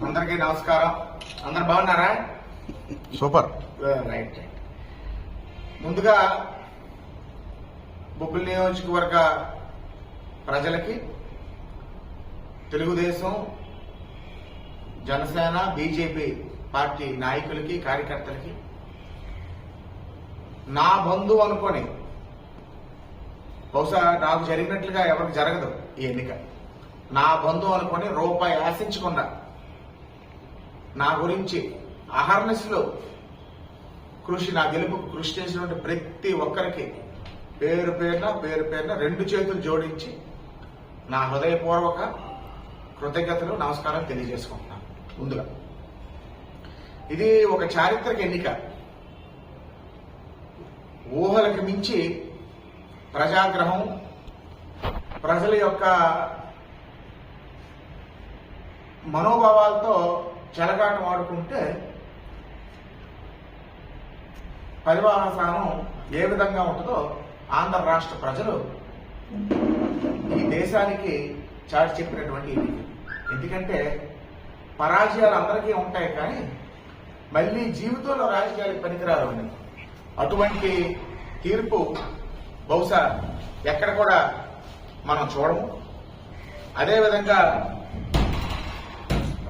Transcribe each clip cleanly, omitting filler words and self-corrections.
అందరికీ నమస్కారం. అందరు బాగున్నారా? సూపర్. రైట్. ముందుగా బొబ్బిలి నియోజకవర్గ ప్రజలకి, తెలుగుదేశం, జనసేన, బీజేపీ పార్టీ నాయకులకి, కార్యకర్తలకి, నా బంధువు అనుకొని, బహుశా నాకు జరిగినట్లుగా ఎవరికి జరగదు ఈ ఎన్నిక, నా బంధువు అనుకొని రూపాయి ఆశించకుండా నా గురించి అహర్నిశలో నా గెలుపుకు కృషి చేసినటువంటి ప్రతి ఒక్కరికి పేరు పేరున రెండు చేతులు జోడించి నా హృదయపూర్వక కృతజ్ఞతలు, నమస్కారం తెలియజేసుకుంటున్నాను. ముందుగా ఇది ఒక చారిత్రక ఎన్నిక. ఊహలకు మించి ప్రజాగ్రహం, ప్రజల యొక్క మనోభావాలతో చెలగాటం ఆడుకుంటే పరివాహసానం ఏ విధంగా ఉంటుందో ఆంధ్ర రాష్ట్ర ప్రజలు ఈ దేశానికి చాటి చెప్పినటువంటి ఎన్నిక. ఎందుకంటే పరాజయాలు అందరికీ ఉంటాయి, కానీ మళ్ళీ జీవితంలో రాజకీయాలకు పనికిరారు అని అటువంటి తీర్పు బహుశా ఎక్కడ కూడా మనం చూడము. అదేవిధంగా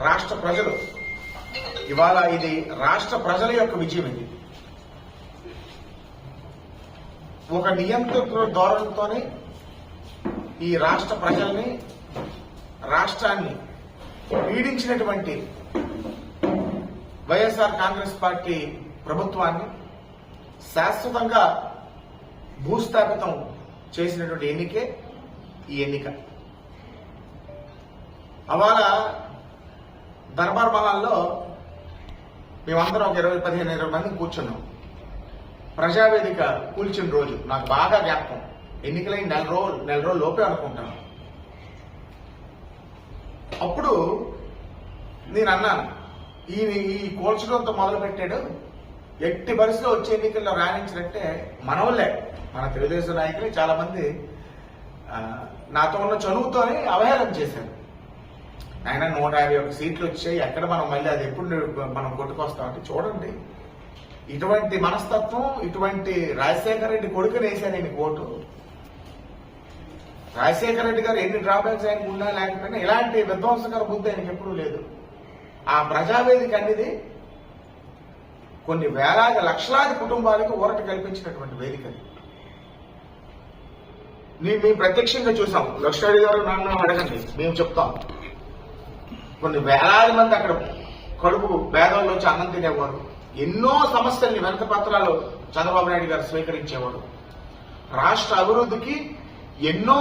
రాష్ట్ర ప్రజలు ఇవాళ ఇది రాష్ట్ర ప్రజల యొక్క విజయం. ఇది ఒక నియంత్రణ ధోరణితోనే ఈ రాష్ట్ర ప్రజల్ని, రాష్ట్రాన్ని పీడించినటువంటి వైఎస్ఆర్ కాంగ్రెస్ పార్టీ ప్రభుత్వాన్ని శాశ్వతంగా భూస్థాపితం చేసినటువంటి ఎన్నికే ఈ ఎన్నిక. అవాళ దర్బార్ మహల్లో మేమందరం ఒక 15 మంది కూర్చున్నాం. ప్రజావేదిక కూల్చిన రోజు నాకు బాగా జ్ఞాపకం. ఎన్నికలైన నెల రోజుల లోపే అనుకుంటాను. అప్పుడు నేను అన్నాను, ఈ కూల్చడంతో మొదలు పెట్టాడు, ఎట్టి పరిస్థితిలో వచ్చే ఎన్నికల్లో రాణించినట్టే మనవల్లే, మన తెలుగుదేశం నాయకులు చాలా మంది నాతో ఉన్న చదువుతోనే అవహేళన చేశారు. ఆయన 151 సీట్లు వచ్చాయి, ఎక్కడ మనం మళ్ళీ అది ఎప్పుడు మనం కొట్టుకొస్తామంటే చూడండి, ఇటువంటి మనస్తత్వం, ఇటువంటి రాజశేఖర రెడ్డి కొడుకుని వేశాను నేను ఓటు. రాజశేఖర రెడ్డి గారు ఎన్ని డ్రాబ్యాక్స్ ఆయనకు ఉన్నా లేకపోయినా ఇలాంటి విధ్వంసకర బుద్ధి ఆయనకి ఎప్పుడూ లేదు. ఆ ప్రజావేదిక అనేది కొన్ని వేలాది లక్షలాది కుటుంబాలకు ఊరట కల్పించినటువంటి వేదిక. మేము ప్రత్యక్షంగా చూసాం. లక్ష్మణ్ గారు నన్ను అడగండి, మేము చెప్తాం. కొన్ని వేలాది మంది అక్కడ కడుపు భేదాల్లో వచ్చి అన్నం తినేవారు. ఎన్నో సమస్యల్ని వెనక పత్రాలు చంద్రబాబు నాయుడు గారు స్వీకరించేవాడు. రాష్ట్ర అభివృద్ధికి ఎన్నో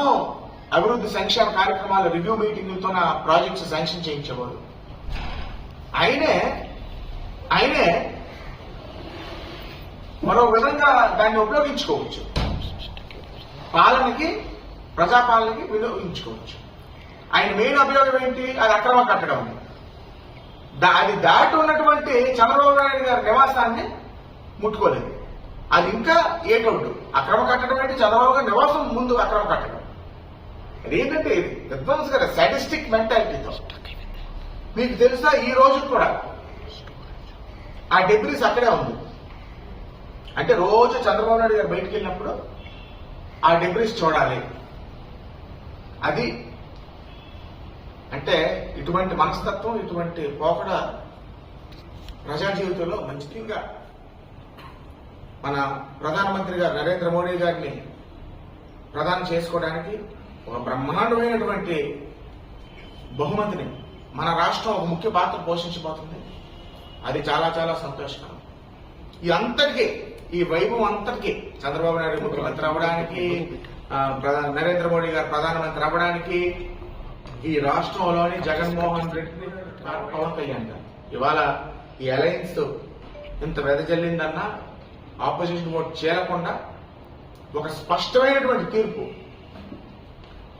అభివృద్ధి సంక్షేమ కార్యక్రమాల రివ్యూ మీటింగులతో నా ప్రాజెక్ట్స్ శాంక్షన్ చేయించేవాడు. ఆయనే మరో విధంగా దాన్ని ఉపయోగించుకోవచ్చు, పాలనకి, ప్రజాపాలనకి వినియోగించుకోవచ్చు. ఆయన మెయిన్ ఉపయోగం ఏంటి? అది అక్రమ కట్టడం. అది దాటి ఉన్నటువంటి చంద్రబాబు నాయుడు గారి నివాసాన్ని ముట్టుకోలేదు. అది ఇంకా ఏటౌట్. అక్రమ కట్టడం అంటే చంద్రబాబు గారి నివాసం ముందు అక్రమ కట్టడం. అదేంటంటే విధ్వంసకర సాడిస్టిక్ మెంటాలిటీతో. మీకు తెలుసా, ఈ రోజు కూడా ఆ డెబ్రీస్ అక్కడే ఉంది. అంటే రోజు చంద్రబాబు నాయుడు గారు బయటికి వెళ్ళినప్పుడు ఆ డెబ్రీస్ చూడాలి. అది అంటే ఇటువంటి మనస్తత్వం, ఇటువంటి పోకడ ప్రజా జీవితంలో మంచిగా మన ప్రధానమంత్రి గారు నరేంద్ర మోడీ గారిని ప్రదానం చేసుకోవడానికి ఒక బ్రహ్మాండమైనటువంటి బహుమతిని మన రాష్ట్రం ఒక ముఖ్య పాత్ర పోషించబోతుంది. అది చాలా చాలా సంతోషకరం. ఈ అంతటికీ, ఈ వైభవం అంతటికీ చంద్రబాబు నాయుడు ముఖ్యమంత్రి అవ్వడానికి, నరేంద్ర మోడీ గారు ప్రధానమంత్రి అవ్వడానికి, ఈ రాష్ట్రంలోని జగన్మోహన్ రెడ్డి, పవన్ కళ్యాణ్ గారు ఇవాళ ఈ అలయన్స్ ఇంత వెదజల్లిందన్నా, ఆపోజిషన్ ఓట్ చేరకుండా ఒక స్పష్టమైనటువంటి తీర్పు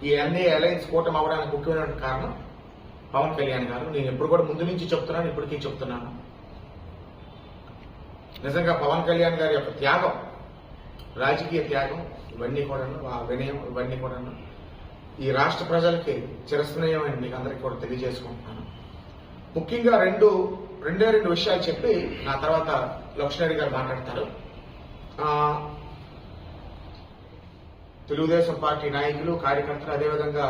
ఈ ఎన్డీఏ అలయన్స్ కూటమి అవ్వడానికి ముఖ్యమైనటువంటి కారణం పవన్ కళ్యాణ్ గారు. నేను ఎప్పుడు కూడా ముందు నుంచి చెప్తున్నాను, ఇప్పటికీ చెప్తున్నాను. నిజంగా పవన్ కళ్యాణ్ గారి యొక్క త్యాగం, రాజకీయ త్యాగం, ఇవన్నీ కూడాను, ఆ వినయం, ఇవన్నీ కూడాను ఈ రాష్ట్ర ప్రజలకి చిరస్మరణీయమని మీకు అందరికీ కూడా తెలియజేసుకుంటున్నాను. ముఖ్యంగా రెండే రెండు విషయాలు చెప్పి నా తర్వాత లక్ష్మణరెడ్డి గారు మాట్లాడతారు. తెలుగుదేశం పార్టీ నాయకులు, కార్యకర్తలు, అదేవిధంగా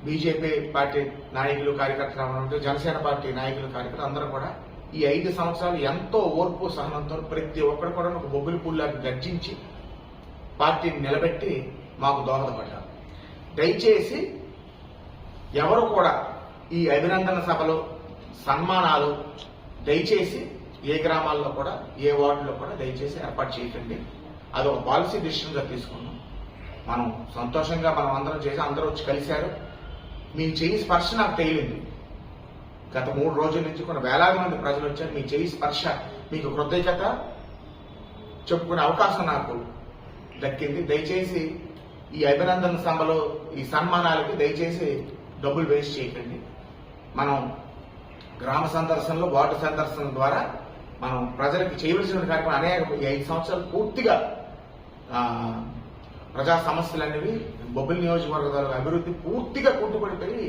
బీజేపీ పార్టీ నాయకులు, కార్యకర్తలు, జనసేన పార్టీ నాయకులు, కార్యకర్తలు అందరూ కూడా ఈ 5 సంవత్సరాలు ఎంతో ఓర్పు సహనంతో ప్రతి ఒక్కరు కూడా ఒక బొబ్బిలి పుల్లాగా గర్జించి పార్టీని నిలబెట్టి మాకు దోహదపడ్డారు. దయచేసి ఎవరు కూడా ఈ అభినందన సభలు, సన్మానాలు దయచేసి ఏ గ్రామాల్లో కూడా, ఏ వార్డులో కూడా దయచేసి ఏర్పాటు చేయకండి. అది ఒక పాలసీ డిసిషన్ గా తీసుకున్నాం. మనం సంతోషంగా మనం అందరం చేసి అందరూ వచ్చి కలిశారు. మీ చేయి స్పర్శ నాకు తగిలింది. గత 3 రోజుల నుంచి కొన్ని వేలాది మంది ప్రజలు వచ్చారు. మీ చేయి స్పర్శ, మీకు కృతజ్ఞత చెప్పుకునే అవకాశం నాకు దక్కింది. దయచేసి ఈ అభినందన సభలో, ఈ సన్మానాలకి దయచేసి డబ్బులు వేస్ట్ చేయకండి. మనం గ్రామ సందర్శనలు, వార్డు సందర్శన ద్వారా మనం ప్రజలకు చేయవలసిన కార్యక్రమం అనేక 5 సంవత్సరాలు పూర్తిగా ప్రజా సమస్యలు అనేవి బొబ్బిలి నియోజకవర్గాల అభివృద్ధి పూర్తిగా కుంటుపడిపోయి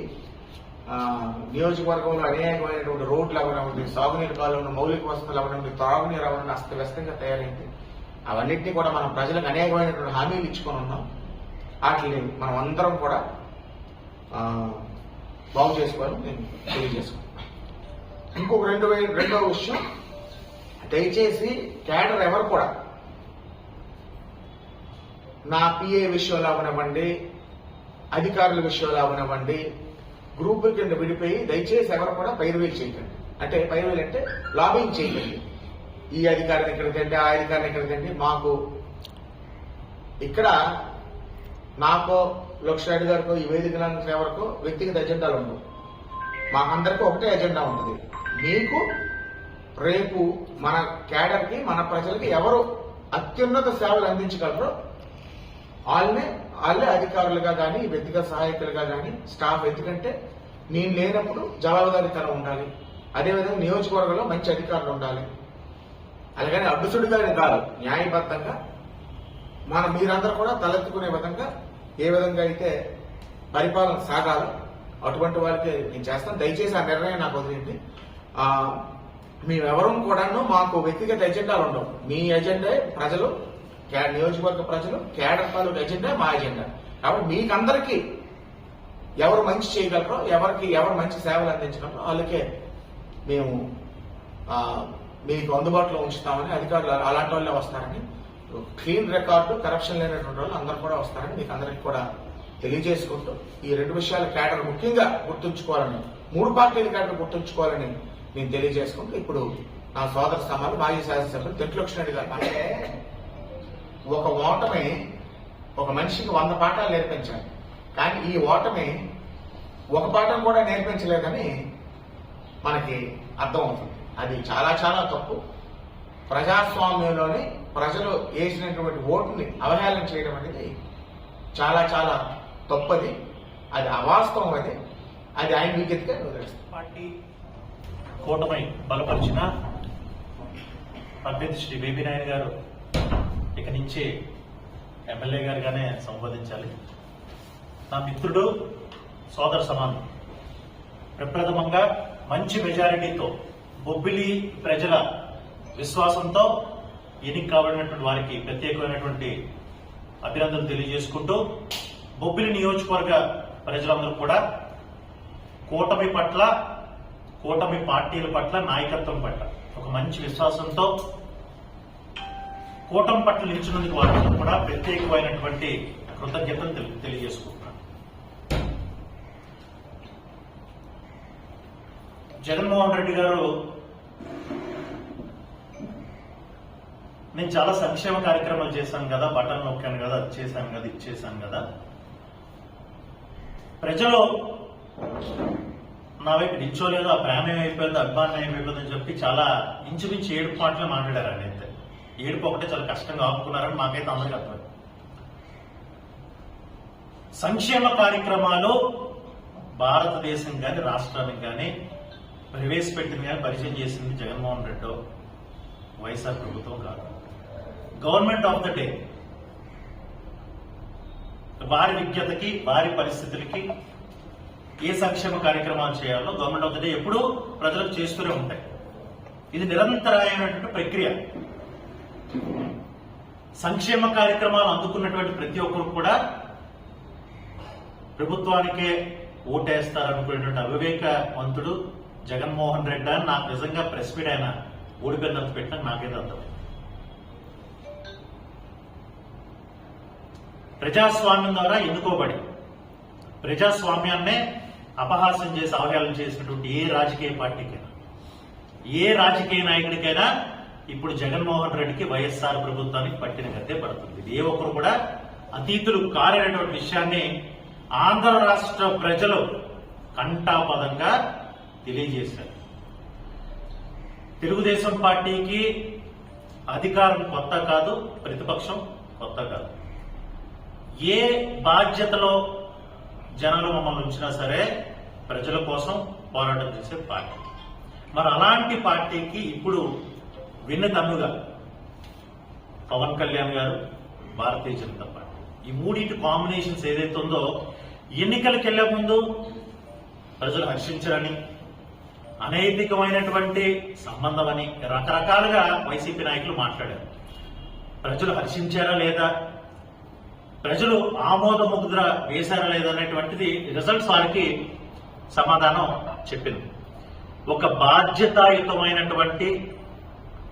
నియోజకవర్గంలో అనేకమైనటువంటి రోడ్లు అవనివ్వండి, సాగునీరు కాలంలో మౌలిక వసతులు అవనివ్వండి, తాగునీరు అవనివ్వండి అస్తవ్యస్తంగా తయారైంది. అవన్నింటినీ కూడా మనం ప్రజలకు అనేకమైనటువంటి హామీలు ఇచ్చుకొని ఉన్నాం. వాటిని మనం అందరం కూడా బాగు చేసుకోవాలని నేను తెలియజేసుకున్నాను. ఇంకొక రెండవ విషయం, దయచేసి క్యాడర్ ఎవరు కూడా నా పిఏ విషయంలో అవనివ్వండి, అధికారుల విషయంలో అవనివ్వండి, గ్రూపుల కింద విడిపోయి దయచేసి ఎవరు కూడా పైరువేలు చేయకండి. అంటే పైరువేలు అంటే లాబింగ్ చేయకండి. ఈ అధికారిని ఇక్కడ తిండి, ఆ అధికారిని ఇక్కడ తిండి. మాకు ఇక్కడ నాకో, లక్ష్మణరెడ్డి గారికో, ఈ వేదికలంతా ఎవరికో వ్యక్తిగత ఎజెండాలు ఉండవు. మాకందరికీ ఒకటే ఎజెండా ఉంటుంది. మీకు రేపు మన క్యాడర్కి, మన ప్రజలకి ఎవరు అత్యున్నత సేవలు అందించగలరో వాళ్ళే అధికారులుగా కానీ, వ్యక్తిగత సహాయకులుగా కానీ స్టాఫ్. ఎందుకంటే నేను లేనప్పుడు జవాబుదారీతనం ఉండాలి. అదేవిధంగా నియోజకవర్గంలో మంచి అధికారులు ఉండాలి. అలాగని అడ్డుసుడిగానే కాదు, న్యాయబద్ధంగా మీరందరూ కూడా తలెత్తుకునే విధంగా ఏ విధంగా అయితే పరిపాలన సాగాలో అటువంటి వాళ్ళకి నేను చేస్తాను. దయచేసి ఆ నిర్ణయం నాకు వదిలేండి. మేమెవరం కూడాను మాకు వ్యక్తిగత ఎజెండాలు ఉండవు. మీ ఎజెండా ప్రజలు, నియోజకవర్గ ప్రజలు, కేడర్ తాలూకు ఎజెండా మా ఎజెండా. కాబట్టి మీకందరికీ ఎవరు మంచి చేయగలరో, ఎవరు మంచి సేవలు అందించగలరో వాళ్ళకే మేము మీకు అందుబాటులో ఉంచుతామని, అధికారులు అలాంటి వాళ్ళే వస్తారని, క్లీన్ రికార్డు, కరప్షన్ లేనటువంటి వాళ్ళు అందరూ కూడా వస్తారని మీకు అందరికీ కూడా తెలియజేసుకుంటూ, ఈ 2 విషయాల క్యాడర్ ముఖ్యంగా గుర్తుంచుకోవాలని, 3 పార్టీల క్యాడర్ గుర్తుంచుకోవాలని నేను తెలియజేసుకుంటూ, ఇప్పుడు నా సోదర సమాలు మాజీ శాసనసభ్యులు తెట్ల లక్ష్మణరెడ్డి గారు అంటే ఒక ఓటమి ఒక మనిషికి 100 పాఠాలు నేర్పించాలి. కానీ ఈ ఓటమి ఒక పాఠం కూడా నేర్పించలేదని మనకి అర్థమవుతుంది. అది చాలా చాలా తప్పు. ప్రజాస్వామ్యంలోని ప్రజలు వేసినటువంటి ఓటుని అవహేళన చేయడం అనేది చాలా చాలా తప్పది. అది అవాస్తవం. అది ఆయన విజ్ఞతగా వదిలేస్తుంది. పార్టీ కూటమి బలపరిచిన అభ్యర్థి శ్రీ బేబీ నాయన్ గారు ఇక నుంచి ఎమ్మెల్యే గారుగానే సంబోధించాలి. నా మిత్రుడు, సోదర సమానం. ప్రప్రథమంగా మంచి మెజారిటీతో బొబ్బిలి ప్రజల విశ్వాసంతో ఎన్నిక కాబడినటువంటి వారికి ప్రత్యేకమైనటువంటి అభినందనలు తెలియజేసుకుంటూ, బొబ్బిలి నియోజకవర్గ ప్రజలందరూ కూడా కూటమి పట్ల, కూటమి పార్టీల పట్ల, నాయకత్వం పట్ల ఒక మంచి విశ్వాసంతో కూటమి పట్ల నిలిచినందుకు వారందరూ కూడా ప్రత్యేకమైనటువంటి కృతజ్ఞతలు తెలియజేసుకుంటున్నాను. జగన్మోహన్ రెడ్డి గారు, నేను చాలా సంక్షేమ కార్యక్రమాలు చేశాను కదా, బటన్ నొక్కాను కదా, అది చేశాను కదా, ఇది చేశాను కదా, ప్రజలు నా వైపు నిల్చోలేదు, ఆ ప్రేమ అయిపోయింది, అభిమానం అయిపోయిందని చెప్పి చాలా ఇంచుమించు 7 మాటలు మాట్లాడారండి. అయితే 7 ఒకటే చాలా కష్టంగా ఆపుకున్నారని మాకైతే అందరికీ అర్థం. సంక్షేమ కార్యక్రమాలు భారతదేశం కానీ, రాష్ట్రానికి కానీ ప్రవేశపెట్టింది కానీ, పరిచయం చేసింది జగన్మోహన్ రెడ్డి, వైఎస్ఆర్ ప్రభుత్వం కాదు. గవర్నమెంట్ ఆఫ్ ద డే వారి విజ్ఞతకి, వారి పరిస్థితులకి ఏ సంక్షేమ కార్యక్రమాలు చేయాలో గవర్నమెంట్ ఆఫ్ ద డే ఎప్పుడూ ప్రజలకు చేస్తూనే ఉంటాయి. ఇది నిరంతరాయమైనటువంటి ప్రక్రియ. సంక్షేమ కార్యక్రమాలు అందుకున్నటువంటి ప్రతి ఒక్కరు కూడా ప్రభుత్వానికే ఓటేస్తారనుకునేటువంటి అవివేకవంతుడు జగన్మోహన్ రెడ్డి అని నాకు నిజంగా ప్రెస్ మీట్ ఆయన ఓడిపోయినంత పెట్టినా నాకేదో అర్థమైంది. ప్రజాస్వామ్యం ద్వారా ఎన్నుకోబడి ప్రజాస్వామ్యాన్నే అపహాస్యం చేసి అవహేళన చేసినటువంటి ఏ రాజకీయ పార్టీకైనా, ఏ రాజకీయ నాయకుడికైనా ఇప్పుడు జగన్మోహన్ రెడ్డికి వైఎస్ఆర్ ప్రభుత్వానికి పట్టిన గద్దే పడుతుంది. ఏ ఒక్కరు కూడా అతీతులు కారనేటువంటి విషయాన్ని ఆంధ్ర రాష్ట్ర ప్రజలు కంఠాపదంగా తెలియజేశారు. తెలుగుదేశం పార్టీకి అధికారం కొత్త కాదు, ప్రతిపక్షం కొత్త కాదు. ఏ బాధ్యతలో జనాలు మమ్మల్ని ఉంచినా సరే ప్రజల కోసం పోరాటం చేసే పార్టీ. మరి అలాంటి పార్టీకి ఇప్పుడు విన్నతమ్ముగా పవన్ కళ్యాణ్ గారు, భారతీయ జనతా పార్టీ, ఈ మూడింటి కాంబినేషన్స్ ఏదైతే ఉందో ఎన్నికలకు వెళ్లే ముందు ప్రజలు హర్షించారని, అనైతికమైనటువంటి సంబంధం అని రకరకాలుగా వైసీపీ నాయకులు మాట్లాడారు. ప్రజలు హర్షించారా లేదా, ప్రజలు ఆమోద ముద్ర వేశారా లేదా అనేటువంటిది రిజల్ట్స్ వారికి సమాధానం చెప్పింది. ఒక బాధ్యతాయుతమైనటువంటి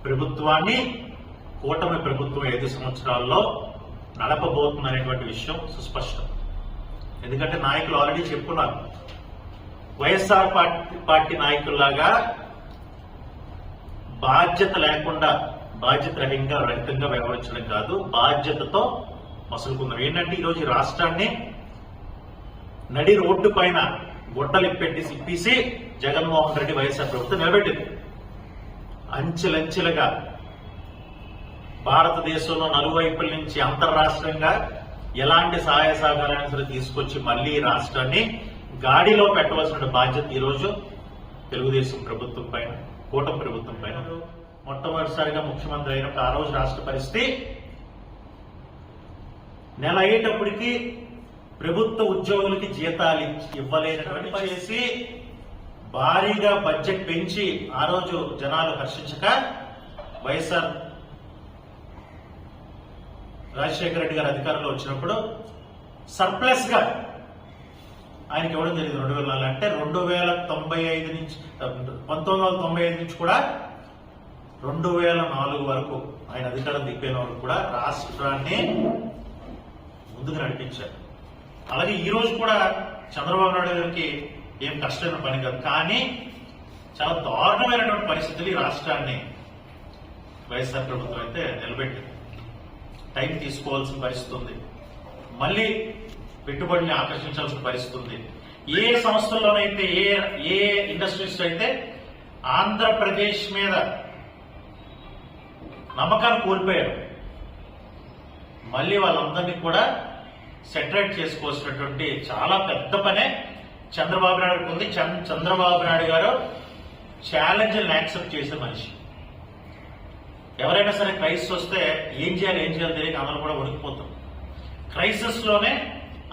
ప్రభుత్వాన్ని కూటమి ప్రభుత్వం 5 సంవత్సరాల్లో నడపబోతుందనేటువంటి విషయం సుస్పష్టం. ఎందుకంటే నాయకులు ఆల్రెడీ చెప్పున్నారు, వైఎస్ఆర్ పార్టీ నాయకుల్లాగా బాధ్యత లేకుండా బాధ్యత రహితంగా వ్యవహరించడం కాదు, బాధ్యతతో మసులుకున్నారు. ఏంటంటే ఈరోజు రాష్ట్రాన్ని నడి రోడ్డు పైన గుట్టలిప్పెట్టి సిప్పేసి జగన్మోహన్ రెడ్డి వైఎస్ఆర్ ప్రభుత్వం నిలబెట్టింది. అంచెలంచెలుగా భారతదేశంలో నలువైపుల నుంచి అంతర్రాష్ట్రంగా ఎలాంటి సహాయ సహకారాన్ని సరే తీసుకొచ్చి మళ్లీ రాష్ట్రాన్ని గాడిలో పెట్టవలసిన బాధ్యత ఈరోజు తెలుగుదేశం ప్రభుత్వం పైన, కూటమి ప్రభుత్వం పైన. మొట్టమొదటిసారిగా ముఖ్యమంత్రి అయినప్పుడు ఆ రోజు రాష్ట్ర పరిస్థితి నెల అయ్యేటప్పటికీ ప్రభుత్వ ఉద్యోగులకి జీతాలు ఇవ్వలేనటువంటి చేసి భారీగా బడ్జెట్ పెంచి ఆ రోజు జనాలు హర్షించక వైఎస్ఆర్ రాజశేఖర రెడ్డి గారు అధికారంలో వచ్చినప్పుడు సర్ప్లస్ గా ఆయనకి ఇవ్వడం జరిగింది 2004. అంటే 2095 నుంచి 1995 నుంచి కూడా 2004 వరకు ఆయన అధికారం దిగిపోయిన వరకు కూడా రాష్ట్రాన్ని ముందుకు నడిపించారు. అలాగే ఈ రోజు కూడా చంద్రబాబు నాయుడు గారికి ఏం కష్టమైన పని కాదు, కానీ చాలా దారుణమైనటువంటి పరిస్థితులు ఈ రాష్ట్రాన్ని వైఎస్ఆర్ ప్రభుత్వం అయితే నిలబెట్టింది. టైం తీసుకోవాల్సిన పరిస్థితి ఉంది, మళ్ళీ పెట్టుబడిని ఆకర్షించాల్సిన పరిస్థితి ఉంది. ఏ సంస్థల్లోనైతే ఏ ఇండస్ట్రీస్ అయితే ఆంధ్రప్రదేశ్ మీద నమ్మకాన్ని కోల్పోయారు, మళ్ళీ వాళ్ళందరినీ కూడా సెటరేట్ చేసుకోవాల్సినటువంటి చాలా పెద్ద పనే చంద్రబాబు నాయుడు ఉంది. చంద్రబాబు నాయుడు గారు ఛాలెంజ్ని యాక్సెప్ట్ చేసే మనిషి. ఎవరైనా సరే క్రైసిస్ వస్తే ఏం చేయాలో తెలియక అందరూ కూడా ఉడికిపోతాం. క్రైసిస్ లోనే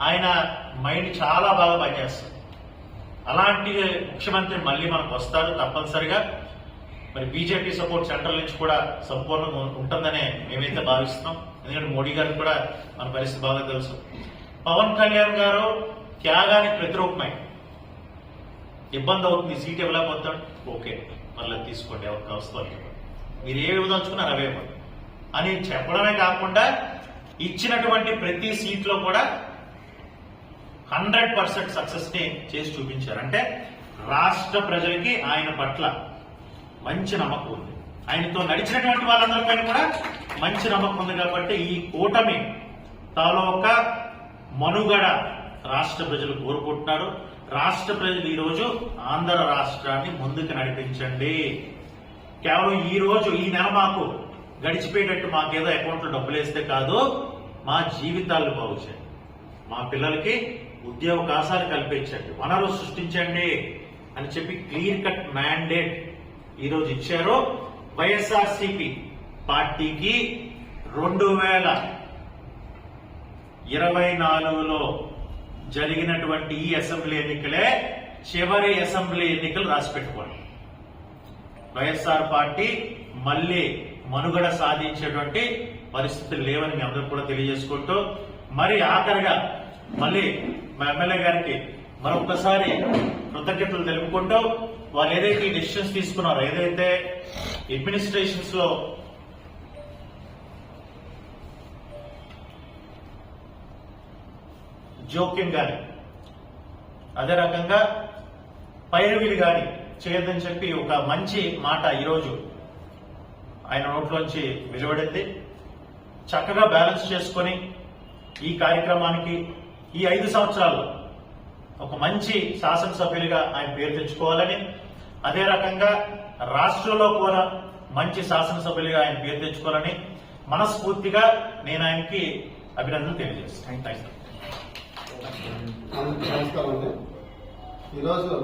ఆయన మైండ్ చాలా బాగా పనిచేస్తుంది. అలాంటి ముఖ్యమంత్రి మళ్ళీ మనకు వస్తారు తప్పనిసరిగా. మరి బీజేపీ సపోర్ట్ సెంట్రల్ నుంచి కూడా సంపూర్ణంగా ఉంటుందనే మేమైతే భావిస్తున్నాం. ఎందుకంటే మోడీ గారికి కూడా మన పరిస్థితి బాగా తెలుసు. పవన్ కళ్యాణ్ గారు త్యాగానికి ప్రతిరూపమై ఇబ్బంది అవుతుంది, సీట్ ఇవ్వలేకపోతాడు, ఓకే మళ్ళీ తీసుకోండి, ఎవరికి వస్తుంది, మీరు ఏ విధంచుకున్నారు అవే అని చెప్పడమే కాకుండా ఇచ్చినటువంటి ప్రతి సీట్లో కూడా 100% సక్సెస్ ని చేసి చూపించారు. అంటే రాష్ట్ర ప్రజలకి ఆయన పట్ల మంచి నమ్మకం ఉంది, ఆయనతో నడిచినటువంటి వాళ్ళందరిపైన కూడా మంచి నమ్మకం ఉంది. కాబట్టి ఈ కూటమి తాలూకా మనుగడ రాష్ట్ర ప్రజలు కోరుకుంటున్నారు. రాష్ట్ర ప్రజలు ఈరోజు ఆంధ్ర రాష్ట్రాన్ని ముందుకు నడిపించండి. కేవలం ఈ రోజు ఈ నెల మాకు గడిచిపోయేటట్టు మాకేదో అకౌంట్లో డబ్బులు వేస్తే కాదు, మా జీవితాలు బాగు చేయండి, మా పిల్లలకి ఉద్యోగావకాశాలు కల్పించండి, వనరులు సృష్టించండి అని చెప్పి క్లియర్ కట్ మ్యాండేట్ ఈరోజు ఇచ్చారు. వైఎస్ఆర్సీపీ పార్టీకి 2024లో జరిగినటువంటి ఈ అసెంబ్లీ ఎన్నికలే చివరి అసెంబ్లీ ఎన్నికలు రాసి పెట్టుకోండి. వైఎస్ఆర్ పార్టీ మళ్ళీ మనుగడ సాధించేటువంటి పరిస్థితులు లేవని మీ అందరూ కూడా తెలియజేసుకుంటూ, మరి ఆఖరిగా మళ్ళీ మా ఎమ్మెల్యే గారికి మరొకసారి కృతజ్ఞతలు తెలుపుకుంటూ, వాళ్ళు ఏదైతే ఈ డెసిషన్స్ తీసుకున్నారో, ఏదైతే అడ్మినిస్ట్రేషన్స్ లో జోక్యం గాని అదే రకంగా పైరవీలు గాని చేయొద్దని చెప్పి ఒక మంచి మాట ఈరోజు ఆయన నోట్లోంచి వెలువడింది. చక్కగా బ్యాలెన్స్ చేసుకొని ఈ కార్యక్రమానికి ఈ 5 సంవత్సరాల్లో ఒక మంచి శాసనసభ్యులుగా ఆయన పేరు తెచ్చుకోవాలని, అదే రకంగా రాష్ట్రంలో కూడా మంచి శాసనసభ్యులుగా ఆయన పేరు తెచ్చుకోవాలని మనస్ఫూర్తిగా నేను ఆయనకి అభినందనలు తెలియజేస్తాను. Thank you. అందరికీ నమస్కారం అండి. ఈరోజు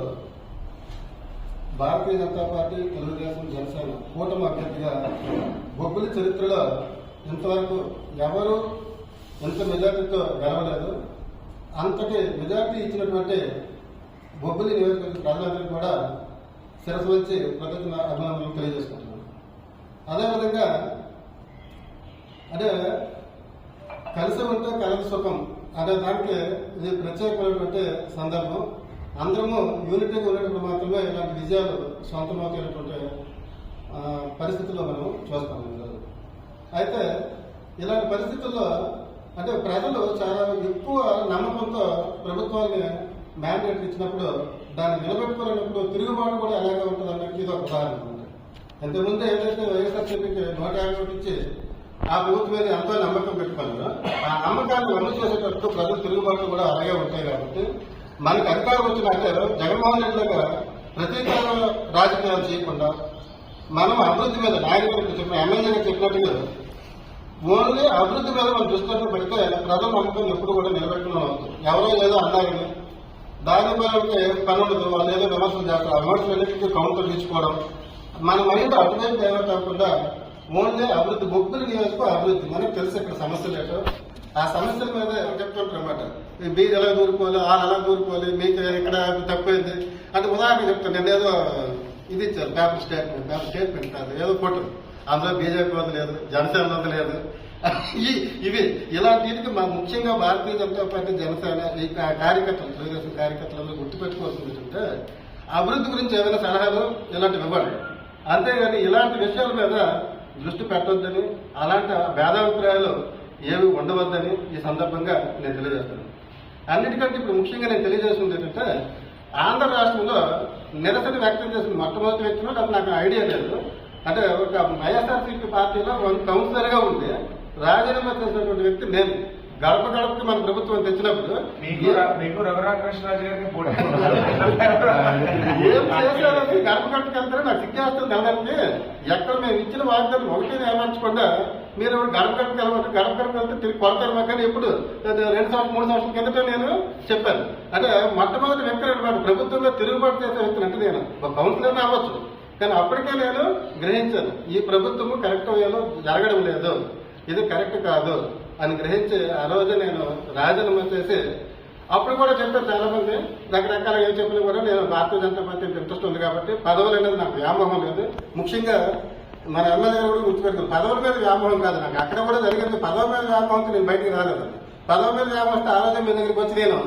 భారతీయ జనతా పార్టీ, తెలుగుదేశం, జనసేన కూటమి అభ్యర్థిగా బొబ్బిలి చరిత్రలో ఇంతవరకు ఎవరు ఎంత మెజార్టీతో గెలవలేదు. అంతటి మెజార్టీ ఇచ్చినటువంటి బొబ్బిలి నియోజకవర్గ ప్రజలందరికీ కూడా శిరస్సు వచ్చి కృతజ్ఞత అభినందనలు తెలియజేసుకుంటున్నాను. అదేవిధంగా అంటే కలిసి ఉంటే కలదు సుఖం అనే దానికి ఇది ప్రత్యేకమైనటువంటి సందర్భం. అందరము యూనిటీగా ఉన్నప్పుడు మాత్రమే ఇలాంటి విజయాలు సొంతమవుతున్నటువంటి పరిస్థితుల్లో మనం చూస్తాము. అయితే ఇలాంటి పరిస్థితుల్లో అంటే ప్రజలు చాలా ఎక్కువ నమ్మకంతో ప్రభుత్వాన్ని మ్యాండేట్ ఇచ్చినప్పుడు దాన్ని నిలబెట్టుకోలేనప్పుడు తిరుగుబాటు కూడా ఎలాగే ఉంటుంది అన్నట్టు ఇది ఒక ఉదాహరణ ఉంది. అంతకుముందు ఏదైతే వైఎస్ఆర్సీపీకి 150 ఓట్లు ఇచ్చి ఆ ప్రభుత్వం మీద ఎంతో నమ్మకం పెట్టుకున్నారో ఆ నమ్మకాన్ని అమలు చేసేటప్పుడు ప్రజలు తిరుగుబాటు కూడా అలాగే ఉంటాయి. కాబట్టి మనకు అధికారం వచ్చినట్టే జగన్మోహన్ రెడ్డి దగ్గర ప్రతీకార రాజకీయాలు చేయకుండా మనం అభివృద్ధి మీద నాయకులకు చెప్పిన ఎమ్మెల్యేగా చెప్పినట్టుగా ఓన్లీ అభివృద్ధి మీద మనం దృష్టి పెడితే ప్రజల నమ్మకం ఎప్పుడు కూడా నిలబెట్టుకున్నాం అవుతుంది. ఎవరో ఏదో అన్నారని దానిపై పని ఉండదు. వాళ్ళు ఏదో విమర్శలు చేస్తారు. ఆ విమర్శలన్నిటికీ కౌంటర్ తీసుకోవడం మన మైండ్ అటువైపు ఏమో కాకుండా ఓన్లీ అభివృద్ధి బొబ్బిలి నియోజకవర్గం అభివృద్ధి మనకు తెలిసి ఇక్కడ సమస్యలు ఏంటో ఆ సమస్యల మీద చెప్తుంటారు అనమాట. మీరు ఎలా దూరుకోవాలి, వాళ్ళు ఎలా దూరుకోవాలి, మీకు ఇక్కడ తక్కువైంది అంటే ఉదాహరణ చెప్తాను. నేను ఏదో ఇది ఇచ్చారు పేపర్ స్టేట్మెంట్ కాదు, ఏదో ఫోటో అందులో బీజేపీ వద్ద లేదు, జనసేన వద్ద లేదు. ఇవి ఇలాంటికి ముఖ్యంగా భారతీయ జనతా పార్టీ, జనసేన ఈ కార్యకర్తలు, తెలుగుదేశం కార్యకర్తలందరూ గుర్తుపెట్టుకోవాల్సింది ఏంటంటే అభివృద్ధి గురించి ఏమైనా సలహాలు ఇలాంటివి ఇవ్వండి. అంతేగాని ఇలాంటి విషయాల మీద దృష్టి పెట్టొద్దని, అలాంటి భేదాభిప్రాయాలు ఏమి ఉండవద్దని ఈ సందర్భంగా నేను తెలియజేస్తున్నాను. అన్నిటికంటే ఇప్పుడు ముఖ్యంగా నేను తెలియజేస్తుంది ఏంటంటే ఆంధ్ర రాష్ట్రంలో నిరసన వ్యక్తం చేసిన మొట్టమొదటి వ్యక్తిలో నాకు ఐడియా లేదు. అంటే ఒక వైఎస్ఆర్సీపీ పార్టీలో కౌన్సిలర్గా ఉండి రాజీనామా చేసినటువంటి వ్యక్తి నేను. గడప గడపకి మన ప్రభుత్వం తెచ్చినప్పుడు మీకు రఘురామకృష్ణరాజు గారికి ఏం చేశారని గడప గడపకి వెళ్తారో నాకు సిగ్గేస్తుంది. వెళ్ళడానికి ఎక్కడ మేము ఇచ్చిన వాగ్దానం ఒకటి ఏమర్చకుండా మీరు గడప గడపకి వెళ్ళమంటే గడప గడపకి వెళ్తే తిరిగి కొడతారు మాకు. కానీ ఇప్పుడు 2 సంవత్సరం 3 సంవత్సరాల కిందట నేను చెప్పాను. అంటే మొట్టమొదటి వ్యక్తి అనమాట ప్రభుత్వంలో తిరుగుబాటు చేసే వ్యక్తిని. అంటే నేను ఒక కౌన్సిలర్ అవ్వచ్చు, కానీ అప్పటికే నేను గ్రహించాను ఈ ప్రభుత్వము కరెక్ట్ వేలో జరగడం లేదు, ఇది కరెక్ట్ కాదు అని గ్రహించి ఆ రోజు నేను రాజీనామా చేసి అప్పుడు కూడా చెప్పారు చాలా మంది రకరకాల ఏం చెప్పినా కూడా నేను భారతీయ జనతా పార్టీ ఇంట్రెస్ట్ ఉంది కాబట్టి పదవులు అనేది నాకు వ్యామోహం లేదు. ముఖ్యంగా మన ఎమ్మెల్యే కూడా గుర్తుపెడుతుంది, పదవుల మీద వ్యామోహం కాదు నాకు. అక్కడ కూడా జరిగింది పదవి మీద వ్యామోహంతో నేను బయటికి రాలేదు. పదవి మీద వ్యామోహం వస్తే ఆ రోజు మీ దగ్గరికి వచ్చి నేను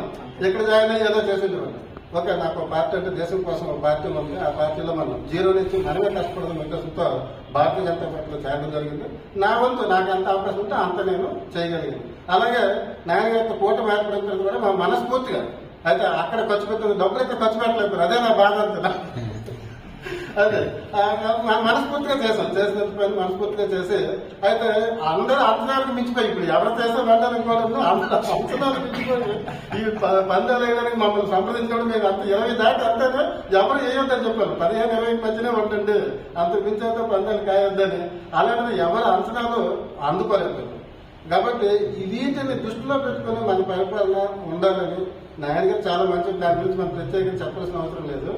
ఎక్కడ జాయిన్ అయ్యి ఏదో చేసేవాడిని. ఓకే, నాకు పార్టీ అంటే దేశం కోసం ఒక పార్టీ ఉంది. ఆ పార్టీలో మనం 0 నుంచి మనమే కష్టపడదాం ఉద్దేశంతో భారతీయ జనతా పార్టీలో చేరడం జరిగింది. నా వంతు నాకు ఎంత అవకాశం ఉంటే అంత నేను చేయగలిగాను. అలాగే నాయనగారితో కూటమి ఏర్పడిన కూడా మా మనస్ఫూర్తిగా అయితే అక్కడ ఖర్చు పెట్టిన డబ్బులు అయితే ఖర్చు పెట్టలేదు. అదే నా బాధ అంతా. అదే మనస్ఫూర్తిగా చేసిన పని మనస్ఫూర్తిగా చేసి అయితే అందరూ అంచనాలకు మించిపోయి ఇప్పుడు ఎవరు చేసే వెళ్ళడానికి కూడా అందరూ అంచనాలు మించిపోయి ఈ పందాలు వేయడానికి మమ్మల్ని సంప్రదించడం మేము అంత 20 దాకా అంతేనే ఎవరు వేయొద్దని చెప్పారు. 15-20 మధ్యనే ఉంటుంది, అంత మించైతే పందాలు కాయొద్దని. అలాంటిది ఎవరు అంచనాలు అందుకోలేదు. కాబట్టి వీటిని దృష్టిలో పెట్టుకుని మన పరిపాలన ఉండాలని నాయనగారు చాలా మంచి, దాని గురించి మనం ప్రత్యేకంగా చెప్పాల్సిన అవసరం లేదు.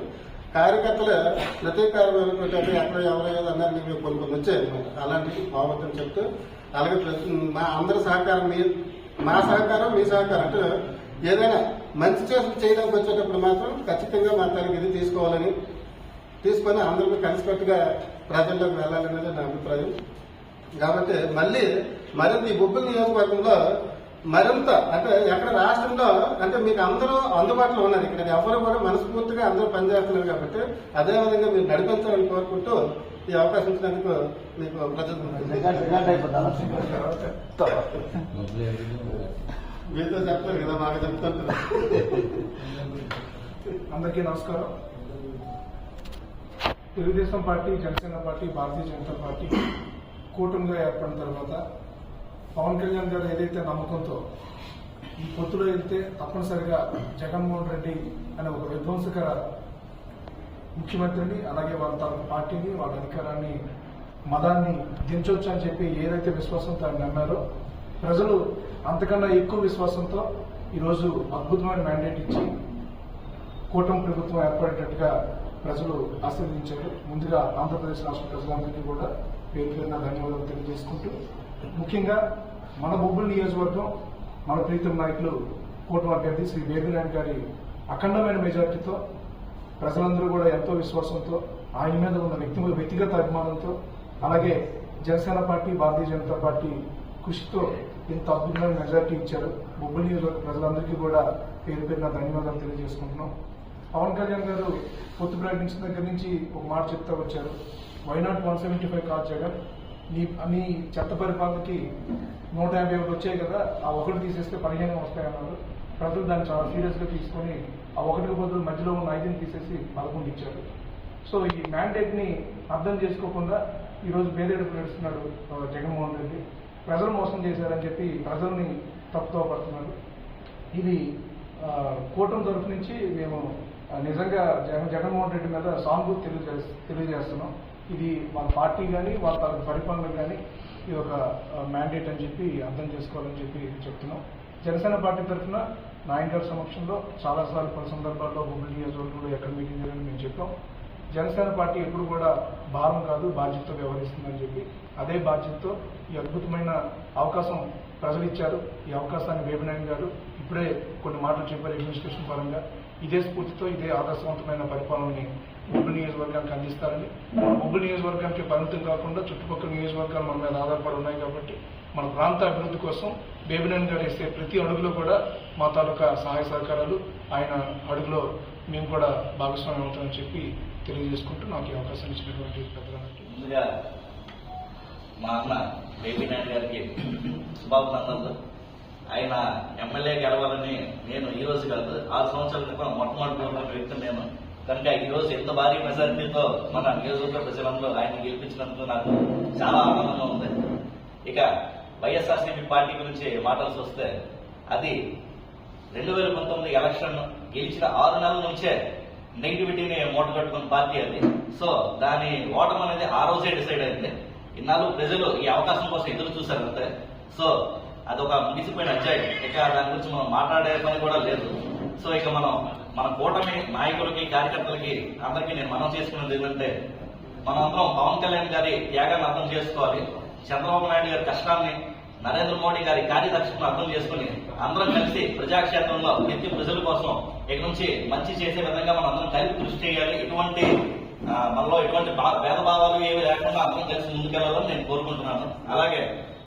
కార్యకర్తలు ప్రతీకారమైనటువంటి ఎక్కడ ఎవరో ఏదో అన్నారు కొన్ని వచ్చాయి అనమాట. అలాంటివి బాగుందని చెప్తూ అలాగే మా అందరి సహకారం, మా సహకారం మీ సహకారం అంటే ఏదైనా మంచి చేయడానికి వచ్చేటప్పుడు మాత్రం ఖచ్చితంగా మా తనకి ఇది తీసుకొని అందరూ కలిసికట్టుగా ప్రజల్లోకి వెళ్ళాలనేది నా అభిప్రాయం. కాబట్టి మరింత ఈ బొబ్బిలి నియోజకవర్గంలో మరింత అంటే ఎక్కడ రాష్ట్రంలో అంటే మీకు అందరూ అందుబాటులో ఉన్నారు. ఇక్కడ ఎవరు కూడా మనస్ఫూర్తిగా అందరూ పనిచేస్తున్నారు. కాబట్టి అదేవిధంగా మీరు నడిపించాలని కోరుకుంటూ ఈ అవకాశం ఇచ్చినందుకు మీకు ప్రజలు మీతో చెప్తారు కదా, మాకు చెప్తారు. అందరికీ నమస్కారం. Telugu Desam party, Janasena party, Bharatiya Janata party కూటమిగా ఏర్పడిన తర్వాత పవన్ కళ్యాణ్ గారు ఏదైతే నమ్మకంతో ఈ పొత్తులో వెళ్తే తప్పనిసరిగా జగన్మోహన్ రెడ్డి అనే ఒక విధ్వంసకర ముఖ్యమంత్రిని, అలాగే వాళ్ళ తన పార్టీని, వాళ్ళ అధికారాన్ని, మదాన్ని దించవచ్చు అని చెప్పి ఏదైతే విశ్వాసంతో ఆయన నమ్మారో, ప్రజలు అంతకన్నా ఎక్కువ విశ్వాసంతో ఈరోజు అద్భుతమైన మ్యాండేట్ ఇచ్చి కూటమి ప్రభుత్వం ఏర్పడేటట్టుగా ప్రజలు ఆశీర్వదించారు. ముందుగా ఆంధ్రప్రదేశ్ రాష్ట్ర ప్రజలందరికీ కూడా పేరు పేరున ధన్యవాదాలు తెలియజేసుకుంటూ, ముఖ్యంగా మన బొబ్బిలి నియోజకవర్గం మన ప్రీతం నాయకులు కూటమి అభ్యర్థి శ్రీ బేబీనాయుడు గారి అఖండమైన మెజార్టీతో ప్రజలందరూ కూడా ఎంతో విశ్వాసంతో, ఆయన మీద ఉన్న వ్యక్తిగత అభిమానంతో, అలాగే జనసేన పార్టీ, భారతీయ జనతా పార్టీ కృషితో ఇంత అద్భుతమైన మెజార్టీ ఇచ్చారు. బొబ్బిలి నియోజకవర్గ ప్రజలందరికీ కూడా పేరు పేరున ధన్యవాదాలు తెలియజేసుకుంటున్నాం. పవన్ కళ్యాణ్ గారు పొత్తు ప్రకటించిన దగ్గర నుంచి ఒక మాట చెప్తా వచ్చారు. వైనాట్ 175 కాదు జగన్, నీ చెత్త పరిపాలనకి 151 వచ్చాయి కదా, ఆ ఒకటి తీసేస్తే 15 వస్తాయన్నారు. ప్రజలు దాన్ని చాలా సీరియస్ గా తీసుకొని ఆ ఒకటికి బదులు మధ్యలో ఉన్న 5ని తీసేసి 11 ఇచ్చారు. సో ఈ మ్యాండేట్ ని అర్థం చేసుకోకుండా ఈరోజు బేదేడుపు నడుస్తున్నాడు జగన్మోహన్ రెడ్డి. ప్రజలు మోసం చేశారని చెప్పి ప్రజల్ని తప్పుతో పడుతున్నారు. ఇది కూటమి తరఫు నుంచి మేము నిజంగా జగన్మోహన్ రెడ్డి మీద సానుభూతి తెలియజేస్తున్నాం. ఇది వాళ్ళ పార్టీ కానీ వాళ్ళ పరిపాలన కానీ ఇది ఒక మ్యాండేట్ అని చెప్పి అర్థం చేసుకోవాలని చెప్పి చెప్తున్నాం. జనసేన పార్టీ తరఫున నాయన్ గారి సమక్షంలో చాలాసార్లు పలు సందర్భాల్లో బొబ్బిలి నియోజకవర్గంలో ఎక్కడ మీటింగ్ జరిగిందని మేము చెప్పాం. జనసేన పార్టీ ఎప్పుడు కూడా భారం కాదు, బాధ్యతతో వ్యవహరిస్తుందని చెప్పి అదే బాధ్యతతో ఈ అద్భుతమైన అవకాశం ప్రజలు ఇచ్చారు. ఈ అవకాశాన్ని బేబీనాయుడు గారు ఇప్పుడే కొన్ని మాటలు చెప్పారు అడ్మినిస్ట్రేషన్ పరంగా. ఇదే స్ఫూర్తితో ఇదే ఆదర్శవంతమైన పరిపాలనని బొబ్బిలి నియోజకవర్గానికి అందిస్తారని, బొబ్బిలి నియోజకవర్గానికి పరిమితం కాకుండా చుట్టుపక్కల నియోజకవర్గాలు మన మీద ఆధారపడి ఉన్నాయి. కాబట్టి మన ప్రాంత అభివృద్ధి కోసం బేబీనాయుడు గారు వేసే ప్రతి అడుగులో కూడా మా తాలూకా సహాయ సహకారాలు, ఆయన అడుగులో మేము కూడా భాగస్వామ్యం అవుతామని చెప్పి తెలియజేసుకుంటూ నాకు ఈ అవకాశం ఇచ్చినటువంటి పెద్దలందరికీ ముందుగా మా అన్న బేబీనాయుడు గారికి శుభాభినందనలు. ఆయన ఎమ్మెల్యే గెలవాలని నేను ఈ రోజు కాదు 6 సంవత్సరాల క్రితం మొట్టమొదటి వ్యక్తి నేను. కనుక ఈ రోజు ఎంత భారీ మెజారిటీతో మన నియోజకవర్గ ప్రజలందరూ ఆయన గెలిపించినందుకు నాకు చాలా ఆనందంగా ఉంది. ఇక వైఎస్ఆర్సీపీ పార్టీ గురించి మాట్లాడాల్సి వస్తే, అది 2019 ఎలక్షన్ గెలిచిన 6 నెలల నుంచే నెగిటివిటీని మూటగట్టుకున్న పార్టీ అది. సో దాని ఓటం అనేది ఆ రోజే డిసైడ్ అయింది. ఇన్నాళ్ళు ప్రజలు ఈ అవకాశం కోసం ఎదురు చూశారు అంతే. సో అదొక ముగిసిపోయిన అధ్యాయం. ఇక దాని గురించి మనం మాట్లాడే పని కూడా లేదు. సో ఇక మన కూటమి నాయకులకి, కార్యకర్తలకి అందరికీ నేను మనం చేసుకున్నది ఏంటంటే, మనందరం పవన్ కళ్యాణ్ గారి త్యాగాన్ని అర్థం చేసుకోవాలి. చంద్రబాబు నాయుడు గారి కష్టాన్ని, నరేంద్ర మోడీ గారి కార్యదక్షతను అర్థం చేసుకుని అందరం కలిసి ప్రజాక్షేత్రంలో నిత్య ప్రజల కోసం ఇక నుంచి మంచి చేసే విధంగా మనం అందరం కలిపి కృషి చేయాలి. మనలో ఎటువంటి భేదభావాలు ఏవి లేకుండా అందరం కలిసి ముందుకెళ్లాలని నేను కోరుకుంటున్నాను. అలాగే